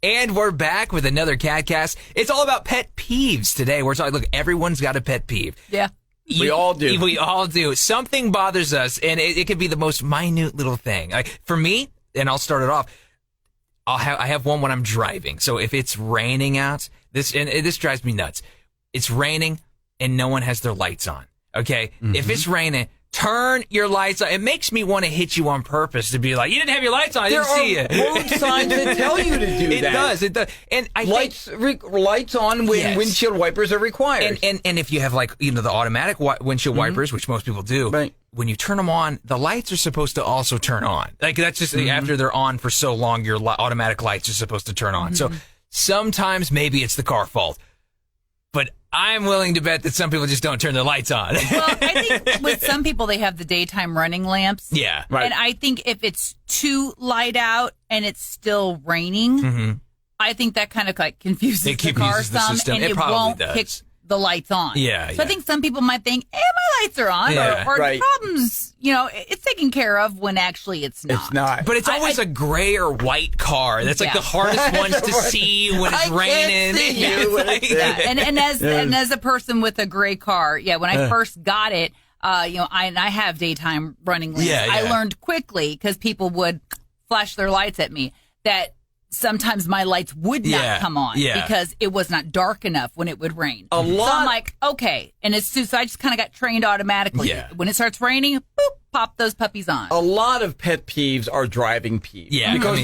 And we're back with another KATcast. It's all about pet peeves today. We're talking, look, everyone's got a pet peeve. Yeah. We all do. We all do. Something bothers us, and it could be the most minute little thing. Like, for me, and I'll start it off, I have one when I'm driving. So if it's raining out, this drives me nuts. It's raining, and no one has their lights on. Okay? Mm-hmm. If it's raining, turn your lights on. It makes me want to hit you on purpose to be like, you didn't have your lights on. I didn't see you. There are road signs that tell you to do that. It does. And I lights on when windshield wipers are required. And if you have the automatic windshield wipers, which most people do, right. When you turn them on, the lights are supposed to also turn on. Like that's just after they're on for so long, your automatic lights are supposed to turn on. So sometimes maybe it's the car fault. But I'm willing to bet that some people just don't turn their lights on. Well, I think with some people, they have the daytime running lamps. Yeah. Right. And I think if it's too light out and it's still raining, I think that kind of confuses the car some, and it won't pick the lights on. Yeah. So I think some people might think, my lights are on, or the problem's, it's taken care of when actually it's not. It's not. But it's always a gray or white car. That's like the hardest ones to see when it's raining. Can't see you when it's And as a person with a gray car, when I first got it, I have daytime running lamps. Yeah. I learned quickly because people would flash their lights at me that sometimes my lights would not come on because it was not dark enough when it would rain. So I'm like, okay. And so I just kind of got trained automatically. Yeah. When it starts raining, boop, pop those puppies on. A lot of pet peeves are driving peeves. Yeah. Because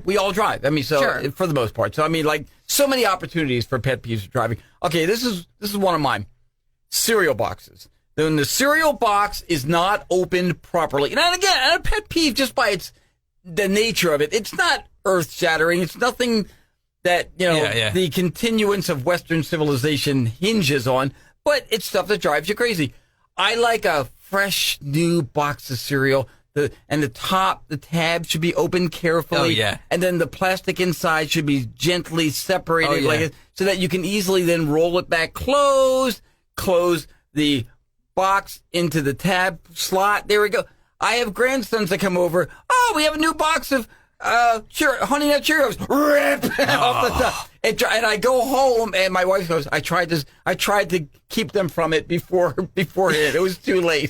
we all drive. I mean, Sure. for the most part. So, I mean, so many opportunities for pet peeves for driving. Okay, this is one of mine. Cereal boxes. When the cereal box is not opened properly. And again, a pet peeve just by the nature of it. It's not earth-shattering. It's nothing that, the continuance of Western civilization hinges on, but it's stuff that drives you crazy. I like a fresh, new box of cereal, the tab should be opened carefully. Oh, yeah. And then the plastic inside should be gently separated so that you can easily then roll it back close the box into the tab slot. There we go. I have grandsons that come over. Oh, we have a new box of Honey Nut Cheerios. Rip off the top. And I go home, and my wife goes, I tried to keep them from it beforehand. It was too late.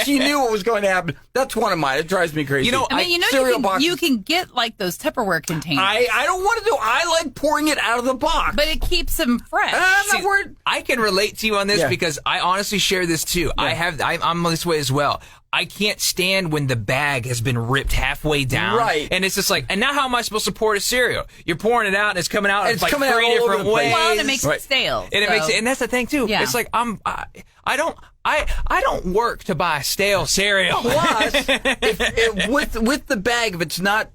She knew what was going to happen. That's one of mine. It drives me crazy. You can get those Tupperware containers. I don't want to do. I like pouring it out of the box, but it keeps them fresh. I can relate to you on this because I honestly share this too. Yeah. I'm this way as well. I can't stand when the bag has been ripped halfway down. Right. And it's just like, and now how am I supposed to pour a cereal? You're pouring it out and it's coming out in three different ways. Well, and it makes it stale. And that's the thing too. Yeah. It's like I don't work to buy stale cereal. Plus, with the bag, if it's not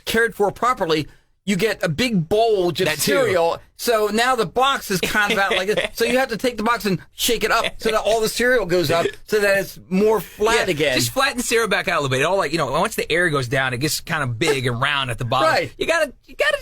cared for properly, you get a big bulge of cereal. So now the box is kind of out like this. So you have to take the box and shake it up so that all the cereal goes up so that it's more flat again. Just flatten the cereal back out a little bit. All once the air goes down, it gets kind of big and round at the bottom. Right. You gotta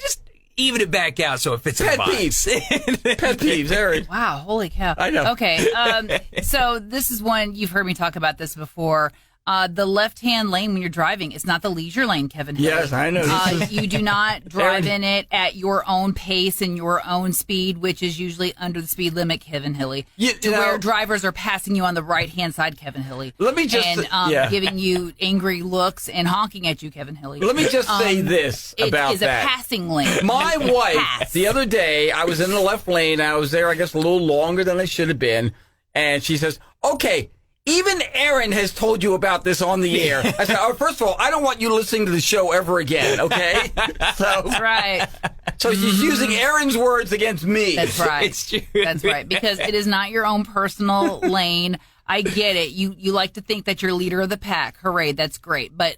just even it back out so it fits in the box. Pet peeves, Eric. Wow, holy cow. I know. Okay, so this is one, you've heard me talk about this before. The left-hand lane when you're driving, it's not the leisure lane, Kevin Hilly. Yes, I know. You do not drive in it at your own pace and your own speed, which is usually under the speed limit, Kevin Hilly. Where drivers are passing you on the right-hand side, Kevin Hilly. Let me just giving you angry looks and honking at you, Kevin Hilly. Let me just say this about that. It is a passing lane. My wife, the other day, I was in the left lane. I was there, I guess, a little longer than I should have been. And she says, okay, even Aaron has told you about this on the air. I said, first of all, I don't want you listening to the show ever again, okay? That's right. So she's using Aaron's words against me. That's right. It's true. That's right, because it is not your own personal lane. I get it. You like to think that you're leader of the pack. Hooray, that's great. But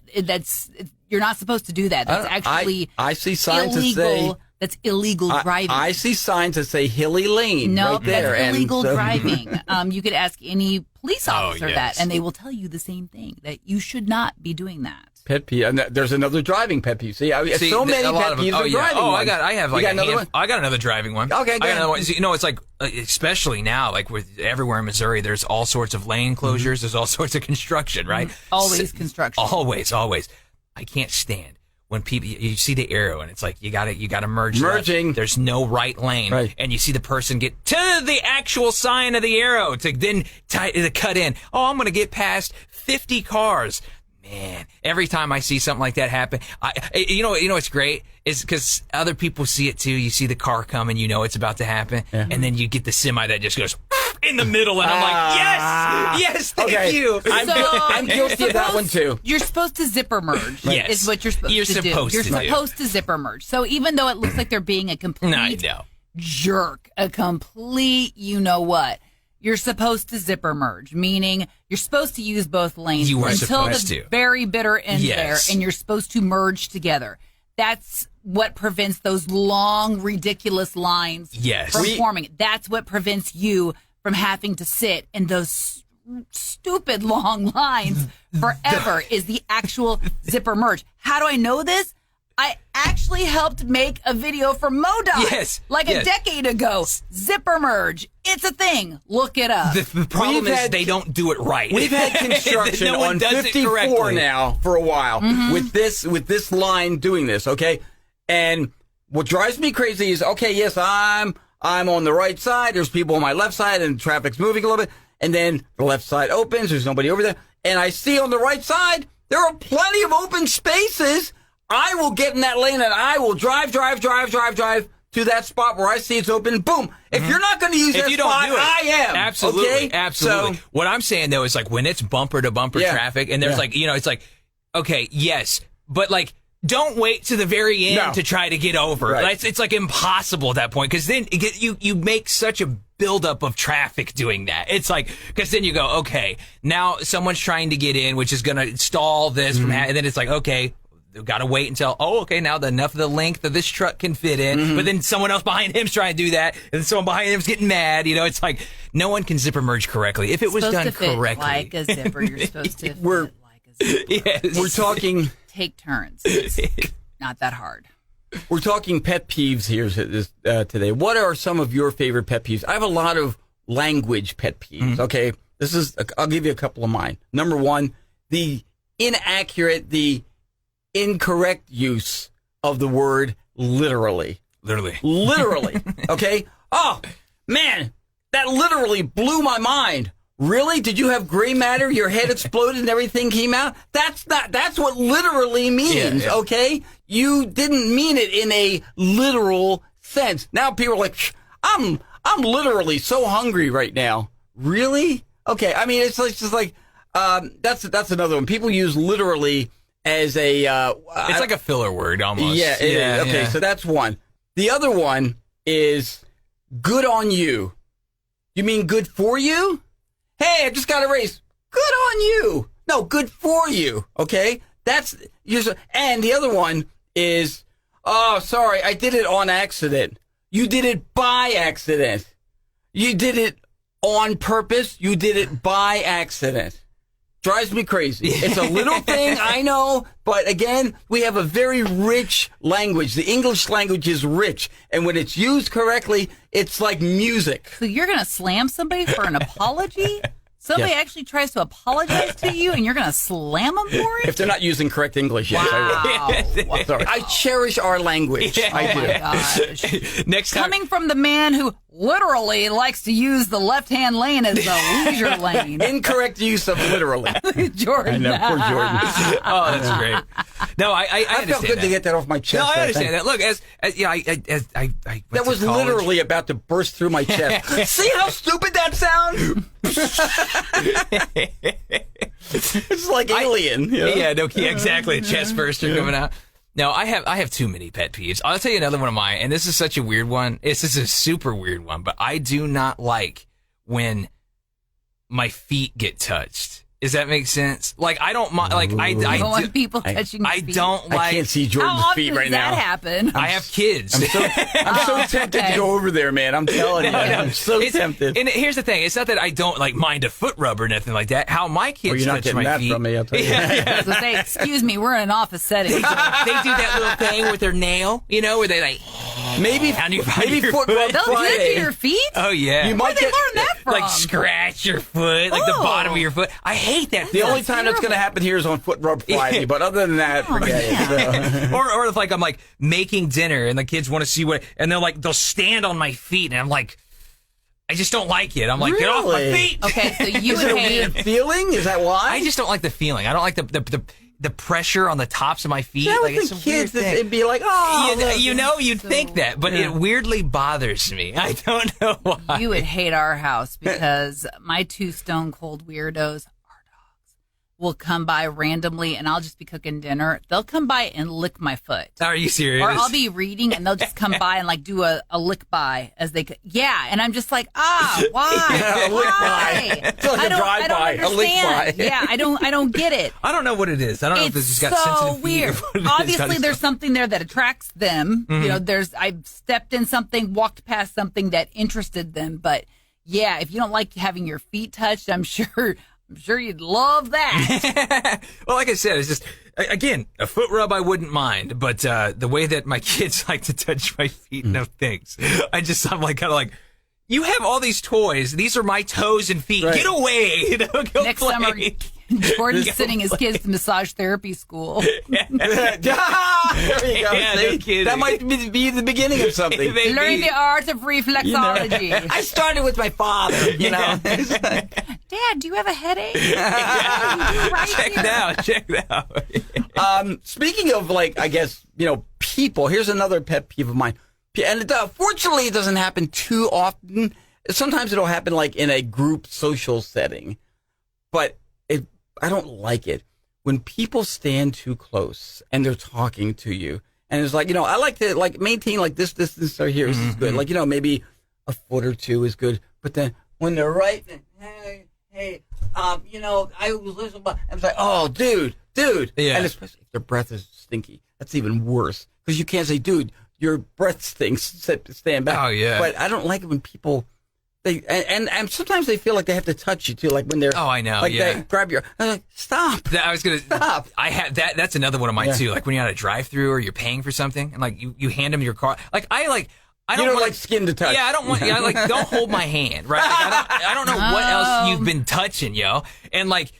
you're not supposed to do that. That's actually I see signs illegal. that say... That's illegal driving. I see signs that say Hilly Lane right there. That's illegal driving. You could ask any police officer that, and they will tell you the same thing, that you should not be doing that. Pet peeve. And there's another driving pet peeve. So many pet peeves are driving ones. I got another driving one. Okay, I got another one. It's like, especially now, like with everywhere in Missouri, there's all sorts of lane closures. Mm-hmm. There's all sorts of construction, right? Always construction. Always. I can't stand when people, you see the arrow and it's like, you gotta merge. Merging. Left. There's no right lane. Right. And you see the person get to the actual sign of the arrow to then to cut in. Oh, I'm going to get past 50 cars. Man, every time I see something like that happen, you know what's great is because other people see it too. You see the car coming, you know it's about to happen, and then you get the semi that just goes in the middle, and I'm like, yes, thank you. I'm guilty of that one too. You're supposed to zipper merge. Yes. Is what you're supposed to do. You're supposed to zipper merge. So even though it looks like they're being a complete jerk, a complete you know what. You're supposed to zipper merge, meaning you're supposed to use both lanes until the very bitter end there, and you're supposed to merge together. That's what prevents those long, ridiculous lines from forming. That's what prevents you from having to sit in those stupid long lines forever, is the actual zipper merge. How do I know this? I actually helped make a video for MoDOT a decade ago. Zipper merge. It's a thing. Look it up. The problem is they don't do it right. We've had construction on 54 now for a while with this line doing this, okay? And what drives me crazy is, okay, yes, I'm on the right side. There's people on my left side and traffic's moving a little bit. And then the left side opens. There's nobody over there. And I see on the right side, there are plenty of open spaces. I will get in that lane and I will drive to that spot where I see it's open. Boom. If you're not going to use that spot, I am. Absolutely. Okay? Absolutely. So, what I'm saying, though, is like when it's bumper to bumper traffic and there's like, it's like, okay, yes, but like, don't wait to the very end to try to get over. Right. It's like impossible at that point, because then you make such a buildup of traffic doing that. It's like, because then you go, okay, now someone's trying to get in, which is going to stall this from and then it's like, okay, we've got to wait until, now enough of the length of this truck can fit in. But then someone else behind him's trying to do that, and someone behind him's getting mad. It's like no one can zipper merge correctly. If it was done correctly. Like a zipper, you're supposed to fit like a zipper. Yes. We're talking... Take turns. It's not that hard. We're talking pet peeves here today. What are some of your favorite pet peeves? I have a lot of language pet peeves. Okay, I'll give you a couple of mine. Number one, the incorrect use of the word literally. Literally. Okay. Oh man, that literally blew my mind. Really? Did you have gray matter? Your head exploded and everything came out? That's what literally means, okay? You didn't mean it in a literal sense. Now people are like, I'm literally so hungry right now. Really? Okay. I mean, it's just like, that's another one. People use literally as a, it's like a filler word almost. Yeah. It is. Okay. So that's one. The other one is good on you. You mean good for you? Hey, I just got a raise. Good on you. No, good for you. Okay? And the other one is, oh, sorry, I did it on accident. You did it by accident. You did it on purpose. You did it by accident. Drives me crazy. It's a little thing, I know, but again, we have a very rich language. The English language is rich, and when it's used correctly, it's like music. So you're going to slam somebody for an apology? Somebody actually tries to apologize to you, and you're going to slam them for it? If they're not using correct English, yes, I will. Sorry. I cherish our language. I do. My gosh. Next time. Coming from the man who literally likes to use the left-hand lane as the leisure lane. Incorrect use of literally. Jordan. I know, poor Jordan. Oh, that's great. No, I understand felt good that. to get that off my chest. No, I understand that. Look, I that was literally about to burst through my chest. See how stupid that sounds? It's like Alien. Yeah, exactly. A chest burster coming out. No, I have too many pet peeves. I'll tell you another one of mine, and this is such a weird one. This is a super weird one, but I do not like when my feet get touched. Does that make sense? Like, I don't mind. Like, I don't want people touching your feet. I don't like. I can't see Jordan's feet right now. How often does that happen? I have kids. I'm so tempted to go over there, man. I'm telling you. I'm so tempted. And here's the thing. It's not that I don't like mind a foot rub or nothing like that. How my kids touch my feet. From me, I'll tell you. So say, excuse me, we're in an office setting. They do that little thing with their nail, where they like. Maybe foot rub They'll do that Friday. to your feet? Oh yeah. You might Where'd they learn that from? like scratch your foot, like the bottom of your foot. I hate that. The only time that's going to happen here is on Foot Rub Friday, but other than that, forget it. So. or if like I'm like making dinner and the kids want to see and they'll stand on my feet and I'm like, I just don't like it. I'm like, get off my feet. Okay, so you Is it a weird feeling? Is that why? I just don't like the feeling. I don't like the pressure on the tops of my feet. Yeah, like it's kids, it'd be like, oh, you'd think that, but it weirdly bothers me. I don't know why. You would hate our house because my two stone cold weirdos, our dogs, will come by randomly and I'll just be cooking dinner. They'll come by and lick my foot. Are you serious? Or I'll be reading and they'll just come by and like do a lick by as they yeah, and I'm just like, why? Yeah, a lick Why? by. It's like a drive by, a lick by. Yeah, I don't get it. I don't know what it is. I don't know if it's just got sensitive weird. feet. Obviously, there's something there that attracts them. Mm-hmm. You know, I've stepped in something, walked past something that interested them. But yeah, if you don't like having your feet touched, I'm sure you'd love that. Well, like I said, it's just, again, a foot rub I wouldn't mind, but the way that my kids like to touch my feet, no thanks. I'm like kind of like, you have all these toys. These are my toes and feet. Right. Get away. Go Next play. summer, Jordan's sending his kids to massage therapy school. There you go. Yeah, no See? kidding. That might be the beginning of something. Maybe. Learn the art of reflexology. I started with my father, you know. Dad, do you have a headache? Check it out. Speaking of, like, I guess, people, here's another pet peeve of mine. And fortunately, it doesn't happen too often. Sometimes it'll happen, like, in a group social setting. But I don't like it when people stand too close and they're talking to you. And it's like, I like to, like, maintain, like, this distance right here is good. Like, maybe a foot or two is good. But then when they're right, hey, I was listening, but I was like, oh, dude. Yeah. And especially if their breath is stinky. That's even worse. Because you can't say, dude, your breath stinks. Stand back. Oh, yeah. But I don't like it when people, and sometimes they feel like they have to touch you, too. Like when they're, Oh, I know, like yeah. they grab your, I'm like, stop. Stop. I have that. That's another one of mine, too. Like when you're at a drive-through or you're paying for something and, like, you hand them your card. Like, I don't You don't want, like skin to touch. Yeah, I don't want. Yeah, like don't hold my hand, right? Like, I don't know what else you've been touching, yo. And like,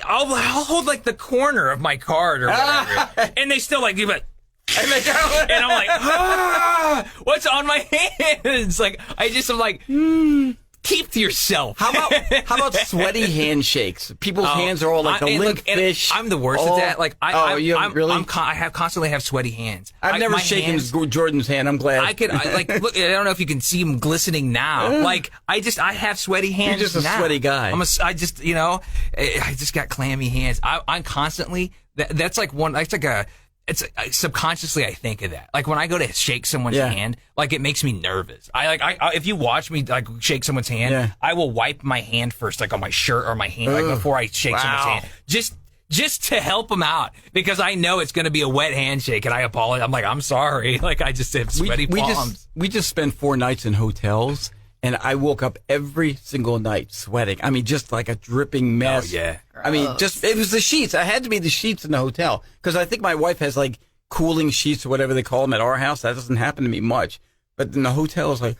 I'll hold like the corner of my card or whatever, and they still like do it. And I'm like, what's on my hands? Like, I'm like, keep to yourself. How about sweaty handshakes? People's hands are all like a limp fish. I'm the worst at that. Like, really? I constantly have sweaty hands. I've never shaken Jordan's hand. I'm glad. I could look. I don't know if you can see them glistening now. Like I have sweaty hands. You're just a now. sweaty guy. I just got clammy hands. I'm constantly. That's like one. That's like a. It's subconsciously I think of that. Like when I go to shake someone's hand, like it makes me nervous. I if you watch me like shake someone's hand, I will wipe my hand first, like on my shirt or my hand, like before I shake someone's hand, just to help them out because I know it's going to be a wet handshake, and I apologize. I'm like, I'm sorry. Like I just have sweaty palms. We just spent 4 nights in hotels. And I woke up every single night sweating. I mean, just like a dripping mess. Oh, yeah. I mean, it was the sheets. It had to be the sheets in the hotel. Because I think my wife has like cooling sheets or whatever they call them at our house. That doesn't happen to me much. But in the hotel, it's like,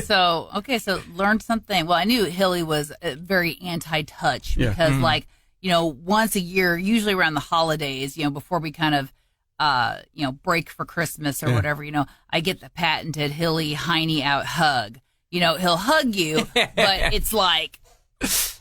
So learned something. Well, I knew Hilly was very anti-touch because once a year, usually around the holidays, before we kind of, break for Christmas or whatever, I get the patented Hilly Heine out hug. He'll hug you, but it's like this.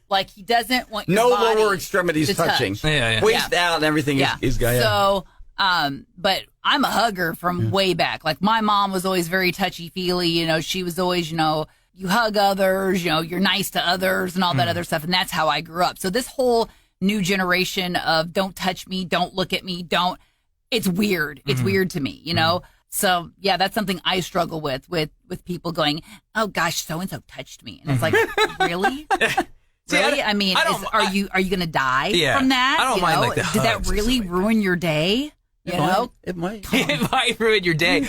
Like he doesn't want your body lower extremities touching. Waist out and everything is going. So, but I'm a hugger from way back. Like my mom was always very touchy-feely. She was always, you hug others, you're nice to others and all that other stuff. And that's how I grew up. So this whole new generation of don't touch me, don't look at me, it's weird. It's weird to me, So yeah, that's something I struggle with people going, oh gosh, so-and-so touched me. And it's like, really? See, really? I mean, are you going to die from that? I don't mind like the hugs. Did that really ruin your day? It might. It might ruin your day.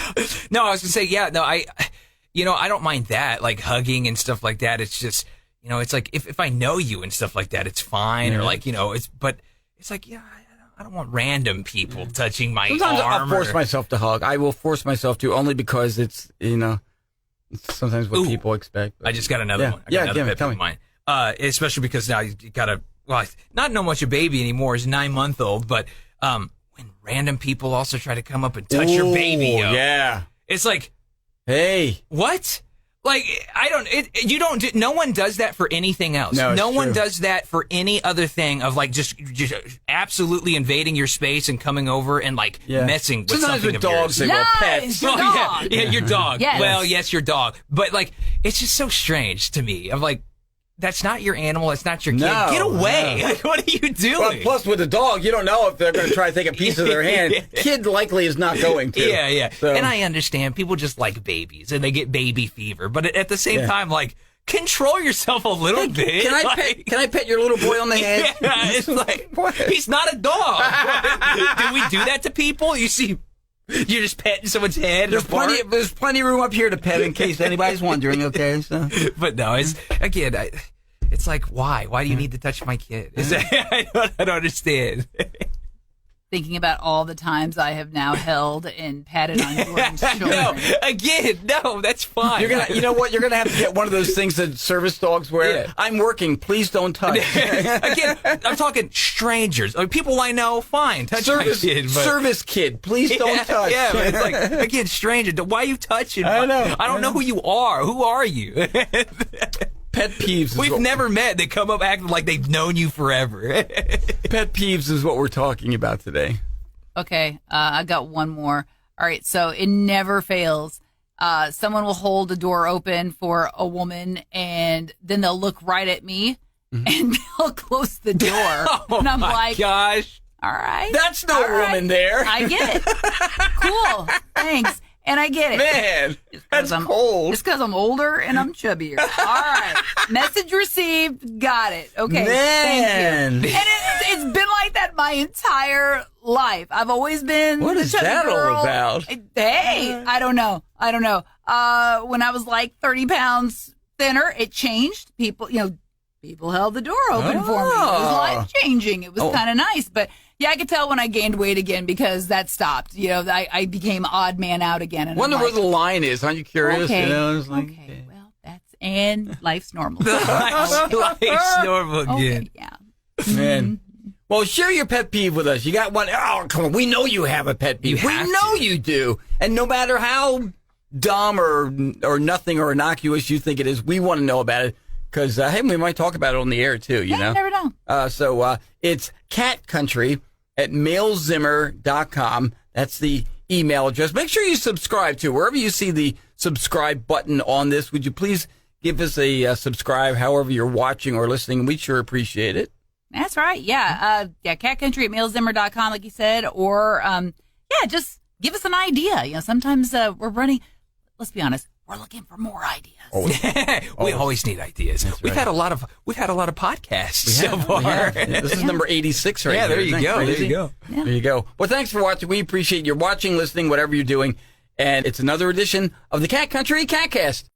No, I was going to say, I don't mind that, like hugging and stuff like that. It's just, it's like if I know you and stuff like that, it's fine. Or like, it's like, I don't want random people touching my Sometimes arm. I'll force myself to hug. I will force myself to, only because it's, it's sometimes what people expect. But. I just got another one. Tell me. Mine. Especially because now you gotta, not know much a baby anymore is 9-month-old, but when random people also try to come up and touch your baby, yeah, it's like, hey, what? Like, no one does that for anything else. No one does that for any other thing of like just absolutely invading your space and coming over and like messing with sometimes something with of dogs yours. they go pets. Your dog. Yeah, your dog. Yes. Well, yes, your dog. But like, it's just so strange to me. I'm like, that's not your animal. It's not your kid. No, Get away. No. Like, what are you doing? Well, plus, with a dog, you don't know if they're going to try to take a piece of their hand. Kid likely is not going to. Yeah. So. And I understand people just like babies and they get baby fever. But at the same time, like, control yourself a little bit. Can I pet your little boy on the head? Yeah, it's like, he's not a dog. Do we do that to people? You see, you're just petting someone's head. There's plenty of room up here to pet in case anybody's wondering. Okay, so. But no, it's again. It's like, why? Why do you need to touch my kid? I don't understand. Thinking about all the times I have now held and patted on Jordan's children. No, that's fine. You're gonna, you know what? You're gonna have to get one of those things that service dogs wear. Yeah. I'm working. Please don't touch. Again, I'm talking strangers, people I know. Fine, touch my kid. But... Service kid, please don't touch. Yeah, but it's like again, stranger. Why are you touching? I know. I don't know who you are. Who are you? Pet peeves. We've never met. They come up acting like they've known you forever. Pet peeves is what we're talking about today. Okay, I got one more. All right, so it never fails. Someone will hold a door open for a woman, and then they'll look right at me, and they'll close the door. And I'm like, gosh. All right. That's no woman there. I get it. Cool. Thanks. And I get it. Man, that's cold. It's because I'm older and I'm chubbier. All right. Message received. Got it. Okay. Man. Thank you. And it's been like that my entire life. I've always been What is that girl. all about? Hey, I don't know. When I was like 30 pounds thinner, it changed. People held the door open for me. It was life changing. It was kind of nice. But yeah, I could tell when I gained weight again because that stopped. I became odd man out again. And wonder where the line is. Aren't you curious? Okay. Okay. Well, and life's normal. Life's normal again. Okay, yeah. Man. Well, share your pet peeve with us. You got one? Oh, come on. We know you have a pet peeve. We know you do. And no matter how dumb or nothing or innocuous you think it is, we want to know about it. Because, hey, we might talk about it on the air, too, you know? You never know. So it's catcountry@mailzimmer.com. That's the email address. Make sure you subscribe, too. Wherever you see the subscribe button on this, would you please give us a subscribe however you're watching or listening? We sure appreciate it. That's right. Yeah. catcountry@mailzimmer.com, like you said. Or, just give us an idea. Sometimes we're running, let's be honest, we're looking for more ideas. We always need ideas. We've had a lot of podcasts so far. This is number 86 right here. There you go. There you go. Well, thanks for watching. We appreciate your watching, listening, whatever you're doing. And it's another edition of the Cat Country KATcast.